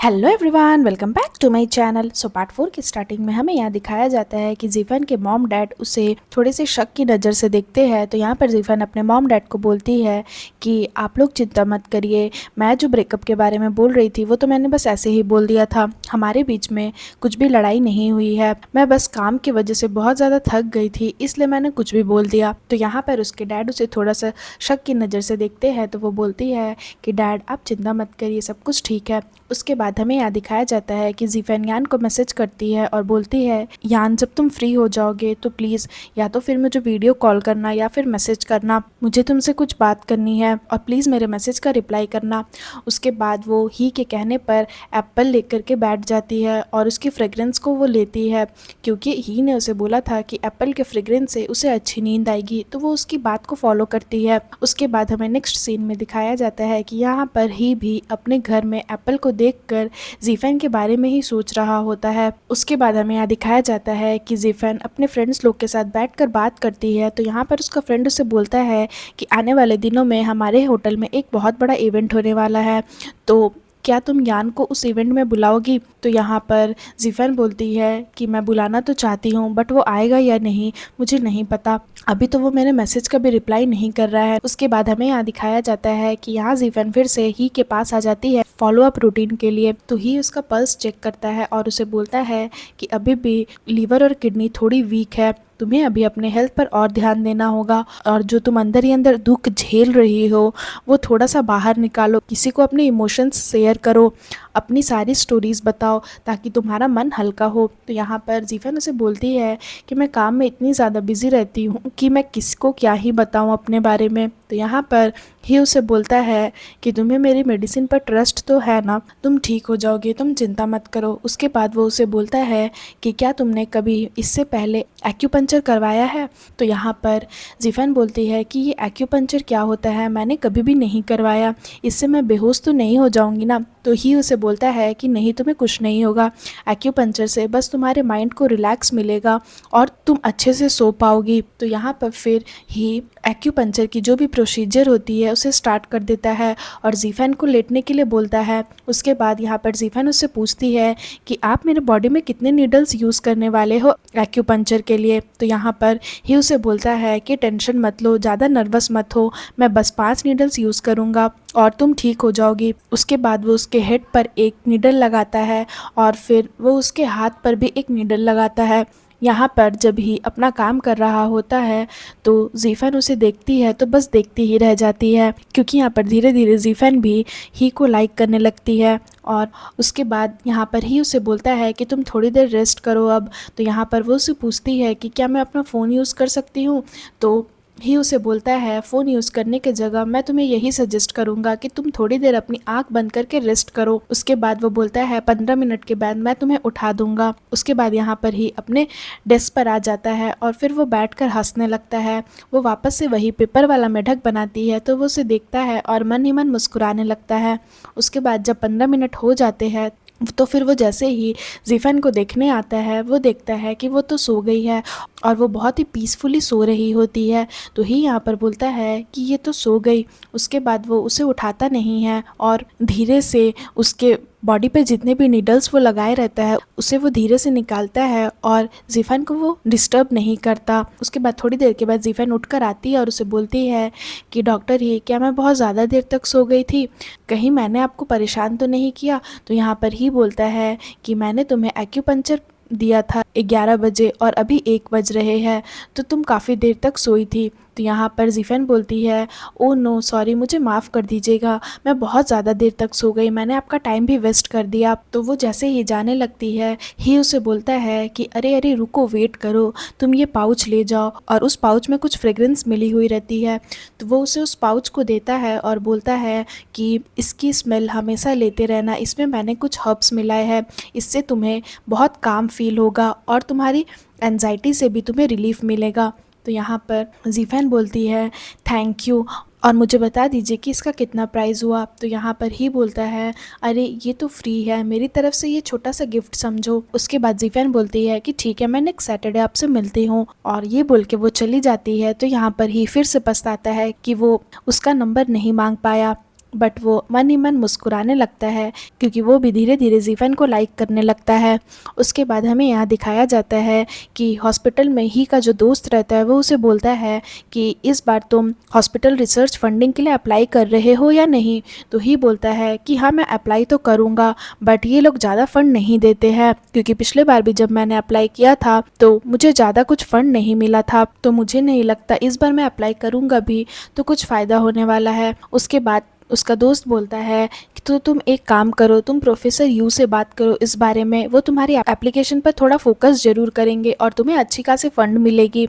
Hello everyone, welcome back to my channel. So part 4 की starting में हमें यहाँ दिखाया जाता है कि जीफन के मॉम डैड उसे थोड़े से शक की नज़र से देखते हैं। तो यहाँ पर जीफन अपने मॉम डैड को बोलती है कि आप लोग चिंता मत करिए, मैं जो ब्रेकअप के बारे में बोल रही थी वो तो मैंने बस ऐसे ही बोल दिया था, हमारे बीच में कुछ भी लड़ाई नहीं हुई है, मैं बस काम की वजह से बहुत ज़्यादा थक गई थी इसलिए मैंने कुछ भी बोल दिया। तो यहाँ पर उसके डैड उसे थोड़ा सा शक की नज़र से देखते हैं। तो वो बोलती है कि डैड आप चिंता मत करिए, सब कुछ ठीक है। उसके बाद हमें यहाँ दिखाया जाता है कि जीफन यान को मैसेज करती है और बोलती है, यान जब तुम फ्री हो जाओगे तो प्लीज़ या तो फिर मुझे वीडियो कॉल करना या फिर मैसेज करना, मुझे तुमसे कुछ बात करनी है और प्लीज़ मेरे मैसेज का रिप्लाई करना। उसके बाद वो ही के कहने पर एप्पल लेकर के बैठ जाती है और उसकी फ्रेगरेंस को वो लेती है क्योंकि ही ने उसे बोला था कि एप्पल के फ्रेगरेंस से उसे अच्छी नींद आएगी, तो वो उसकी बात को फॉलो करती है। उसके बाद हमें नेक्स्ट सीन में दिखाया जाता है कि यहाँ पर ही भी अपने घर में एप्पल को देखकर जीफन के बारे में ही सोच रहा होता है। उसके बाद हमें यहाँ दिखाया जाता है कि जीफन अपने फ्रेंड्स लोग के साथ बैठकर बात करती है। तो यहाँ पर उसका फ्रेंड उसे बोलता है कि आने वाले दिनों में हमारे होटल में एक बहुत बड़ा इवेंट होने वाला है, तो क्या तुम यान को उस इवेंट में बुलाओगी। तो यहाँ पर जीफन बोलती है कि मैं बुलाना तो चाहती हूँ बट वो आएगा या नहीं मुझे नहीं पता, अभी तो वो मेरे मैसेज का भी रिप्लाई नहीं कर रहा है। उसके बाद हमें यहाँ दिखाया जाता है कि यहाँ जीफन फिर से ही के पास आ जाती है फॉलो अप रूटीन के लिए। तो ही उसका पल्स चेक करता है और उसे बोलता है कि अभी भी लीवर और किडनी थोड़ी वीक है, तुम्हें अभी अपने हेल्थ पर और ध्यान देना होगा और जो तुम अंदर ही अंदर दुख झेल रही हो वो थोड़ा सा बाहर निकालो, किसी को अपने इमोशंस शेयर करो, अपनी सारी स्टोरीज बताओ ताकि तुम्हारा मन हल्का हो। तो यहाँ पर जीफन उसे बोलती है कि मैं काम में इतनी ज़्यादा बिजी रहती हूँ कि मैं किसको क्या ही बताऊँ अपने बारे में। तो यहाँ पर ही उसे बोलता है कि तुम्हें मेरी मेडिसिन पर ट्रस्ट तो है ना, तुम ठीक हो जाओगे, तुम चिंता मत करो। उसके बाद वो उसे बोलता है कि क्या तुमने कभी इससे पहले एक्यूपंक्चर करवाया है। तो यहाँ पर जीफन बोलती है कि ये एक्यूपंक्चर क्या होता है, मैंने कभी भी नहीं करवाया, इससे मैं बेहोश तो नहीं हो जाऊंगी ना। तो ही उसे बोलता है कि नहीं, तुम्हें कुछ नहीं होगा, एक्यूपंक्चर से बस तुम्हारे माइंड को रिलैक्स मिलेगा और तुम अच्छे से सो पाओगी। तो यहाँ पर फिर ही एक्यूपंक्चर की जो भी प्रोसीजर होती है उसे स्टार्ट कर देता है और जीफन को लेटने के लिए बोलता है। उसके बाद यहाँ पर जीफन उससे पूछती है कि आप मेरे बॉडी में कितने नीडल्स यूज़ करने वाले हो एक्यूपंक्चर के लिए। तो यहाँ पर ही उसे बोलता है कि टेंशन मत लो, ज़्यादा नर्वस मत हो, मैं बस 5 नीडल्स यूज़ करूँगा और तुम ठीक हो जाओगी। उसके बाद वो उसके हेड पर एक नीडल लगाता है और फिर वो उसके हाथ पर भी एक नीडल लगाता है। यहाँ पर जब ही अपना काम कर रहा होता है तो जीफन उसे देखती है तो बस देखती ही रह जाती है क्योंकि यहाँ पर धीरे धीरे जीफन भी ही को लाइक करने लगती है। और उसके बाद यहाँ पर ही उसे बोलता है कि तुम थोड़ी देर रेस्ट करो अब। तो यहाँ पर वो उसे पूछती है कि क्या मैं अपना फ़ोन यूज़ कर सकती हूँ। तो ही उसे बोलता है फ़ोन यूज़ करने के जगह मैं तुम्हें यही सजेस्ट करूँगा कि तुम थोड़ी देर अपनी आंख बंद करके रेस्ट करो। उसके बाद वो बोलता है 15 मिनट के बाद मैं तुम्हें उठा दूंगा। उसके बाद यहाँ पर ही अपने डेस्क पर आ जाता है और फिर वो बैठकर हंसने लगता है। वो वापस से वही पेपर वाला मेढक बनाती है तो वो उसे देखता है और मन ही मन मुस्कुराने लगता है। उसके बाद जब 15 मिनट हो जाते हैं तो फिर वो जैसे ही जीफन को देखने आता है वो देखता है कि वो तो सो गई है और वो बहुत ही पीसफुली सो रही होती है। तो ही यहाँ पर बोलता है कि ये तो सो गई। उसके बाद वो उसे उठाता नहीं है और धीरे से उसके बॉडी पे जितने भी नीडल्स वो लगाए रहता है उसे वो धीरे से निकालता है और जीफन को वो डिस्टर्ब नहीं करता। उसके बाद थोड़ी देर के बाद जीफन उठकर आती है और उसे बोलती है कि डॉक्टर ही, क्या मैं बहुत ज़्यादा देर तक सो गई थी, कहीं मैंने आपको परेशान तो नहीं किया। तो यहाँ पर ही बोलता है कि मैंने तुम्हें एक्यूपंक्चर दिया था 11 बजे और अभी 1 बज रहे हैं, तो तुम काफ़ी देर तक सोई थी। तो यहाँ पर जीफन बोलती है, ओ नो सॉरी, मुझे माफ़ कर दीजिएगा, मैं बहुत ज़्यादा देर तक सो गई, मैंने आपका टाइम भी वेस्ट कर दिया। तो वो जैसे ही जाने लगती है ही उसे बोलता है कि अरे अरे रुको, वेट करो, तुम ये पाउच ले जाओ, और उस पाउच में कुछ फ्रेग्रेंस मिली हुई रहती है। तो वो उसे उस पाउच को देता है और बोलता है कि इसकी स्मेल हमेशा लेते रहना, इसमें मैंने कुछ हर्ब्स मिलाए हैं, इससे तुम्हें बहुत काम फील होगा और तुम्हारी एंजाइटी से भी तुम्हें रिलीफ मिलेगा। तो यहाँ पर जीफन बोलती है थैंक यू और मुझे बता दीजिए कि इसका कितना प्राइस हुआ। तो यहाँ पर ही बोलता है अरे ये तो फ्री है, मेरी तरफ से ये छोटा सा गिफ्ट समझो। उसके बाद जीफन बोलती है कि ठीक है, मैं नेक्स्ट सैटरडे आपसे मिलती हूँ, और ये बोल के वो चली जाती है। तो यहाँ पर ही फिर से पछताता है कि वो उसका नंबर नहीं मांग पाया। बट वो मन ही मन मुस्कुराने लगता है क्योंकि वो भी धीरे धीरे जीवन को लाइक करने लगता है। उसके बाद हमें यहाँ दिखाया जाता है कि हॉस्पिटल में ही का जो दोस्त रहता है वो उसे बोलता है कि इस बार तुम हॉस्पिटल रिसर्च फंडिंग के लिए अप्लाई कर रहे हो या नहीं। तो ही बोलता है कि हाँ मैं अप्लाई तो करूँगा, बट ये लोग ज़्यादा फ़ंड नहीं देते हैं क्योंकि पिछले बार भी जब मैंने अप्लाई किया था तो मुझे ज़्यादा कुछ फ़ंड नहीं मिला था, तो मुझे नहीं लगता इस बार मैं अप्लाई करूँगा भी तो कुछ फ़ायदा होने वाला है। उसके बाद उसका दोस्त बोलता है कि तो तुम एक काम करो, तुम प्रोफेसर यू से बात करो इस बारे में, वो तुम्हारी एप्लीकेशन पर थोड़ा फोकस ज़रूर करेंगे और तुम्हें अच्छी खासी फंड मिलेगी।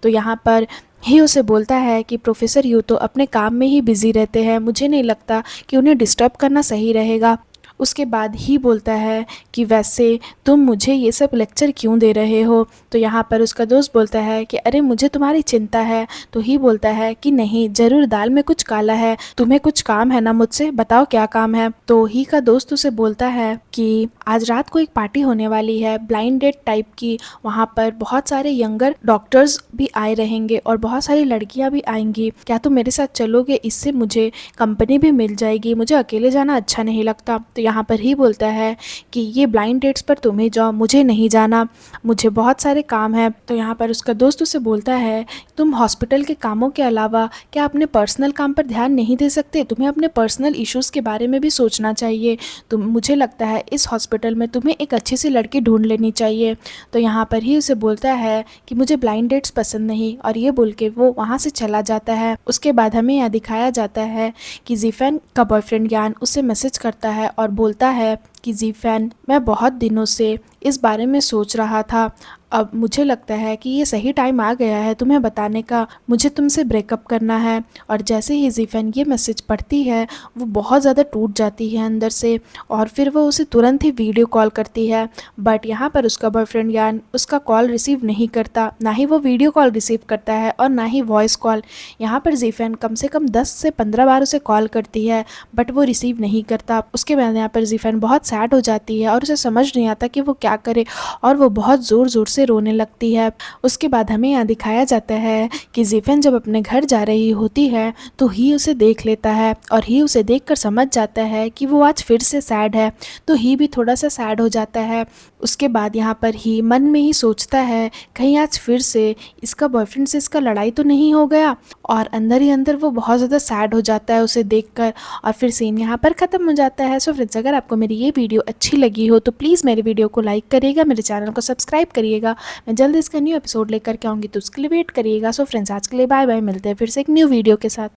तो यहाँ पर ही उसे बोलता है कि प्रोफेसर यू तो अपने काम में ही बिजी रहते हैं, मुझे नहीं लगता कि उन्हें डिस्टर्ब करना सही रहेगा। उसके बाद ही बोलता है कि वैसे तुम मुझे ये सब लेक्चर क्यों दे रहे हो। तो यहाँ पर उसका दोस्त बोलता है कि अरे मुझे तुम्हारी चिंता है। तो ही बोलता है कि नहीं, ज़रूर दाल में कुछ काला है, तुम्हें कुछ काम है ना मुझसे, बताओ क्या काम है। तो ही का दोस्त उसे बोलता है कि आज रात को एक पार्टी होने वाली है ब्लाइंड डेट टाइप की, वहाँ पर बहुत सारे यंगर डॉक्टर्स भी आए रहेंगे और बहुत सारी लड़कियाँ भी आएंगी, क्या तुम मेरे साथ चलोगे? इससे मुझे कंपनी भी मिल जाएगी, मुझे अकेले जाना अच्छा नहीं लगता। तो यहाँ पर ही बोलता है कि ये ब्लाइंड डेट्स पर तुम्हें जाओ, मुझे नहीं जाना, मुझे बहुत सारे काम है। तो यहाँ पर उसका दोस्त उसे बोलता है तुम हॉस्पिटल के कामों के अलावा क्या अपने पर्सनल काम पर ध्यान नहीं दे सकते? तुम्हें अपने पर्सनल इश्यूज़ के बारे में भी सोचना चाहिए। मुझे लगता है इस हॉस्पिटल में तुम्हें एक अच्छी सी लड़की ढूंढ लेनी चाहिए। तो यहाँ पर ही उसे बोलता है कि मुझे ब्लाइंड डेट्स पसंद नहीं, और ये बोल के वो वहाँ से चला जाता है। उसके बाद हमें यहाँ दिखाया जाता है कि जीफेन का बॉयफ्रेंड ज्ञान उसे मैसेज करता है और बोलता है कि जीफेन, मैं बहुत दिनों से इस बारे में सोच रहा था, अब मुझे लगता है कि ये सही टाइम आ गया है तुम्हें बताने का, मुझे तुमसे ब्रेकअप करना है। और जैसे ही जीफेन ये मैसेज पढ़ती है वो बहुत ज़्यादा टूट जाती है अंदर से, और फिर वो उसे तुरंत ही वीडियो कॉल करती है। बट यहाँ पर उसका बॉयफ्रेंड ज्ञान उसका कॉल रिसीव नहीं करता, ना ही वो वीडियो कॉल रिसीव करता है और ना ही वॉइस कॉल। यहाँ पर जीफेन कम से कम 10 से 15 बार उसे कॉल करती है बट वो रिसीव नहीं करता। उसके बाद यहाँ पर जीफेन बहुत सैड हो जाती है और उसे समझ नहीं आता कि वो क्या करे, और वो बहुत ज़ोर ज़ोर से रोने लगती है। उसके बाद हमें यहाँ दिखाया जाता है कि जीफेन जब अपने घर जा रही होती है तो ही उसे देख लेता है, और ही उसे देखकर समझ जाता है कि वो आज फिर से सैड है। तो ही भी थोड़ा सा सैड हो जाता है। उसके बाद यहाँ पर ही मन में ही सोचता है कहीं आज फिर से इसका बॉयफ्रेंड से इसका लड़ाई तो नहीं हो गया, और अंदर ही अंदर वो बहुत ज़्यादा सैड हो जाता है उसे देखकर, और फिर सीन यहाँ पर ख़त्म हो जाता है। सो फ्रेंड्स, अगर आपको मेरी ये वीडियो अच्छी लगी हो तो प्लीज़ मेरे वीडियो को लाइक करिएगा, मेरे चैनल को सब्सक्राइब करिएगा। मैं जल्द इसका न्यू एपिसोड लेकर के आऊँगी तो उसके लिए वेट करिएगा। सो फ्रेंड्स, आज के लिए बाय बाय, मिलते हैं फिर से एक न्यू वीडियो के साथ।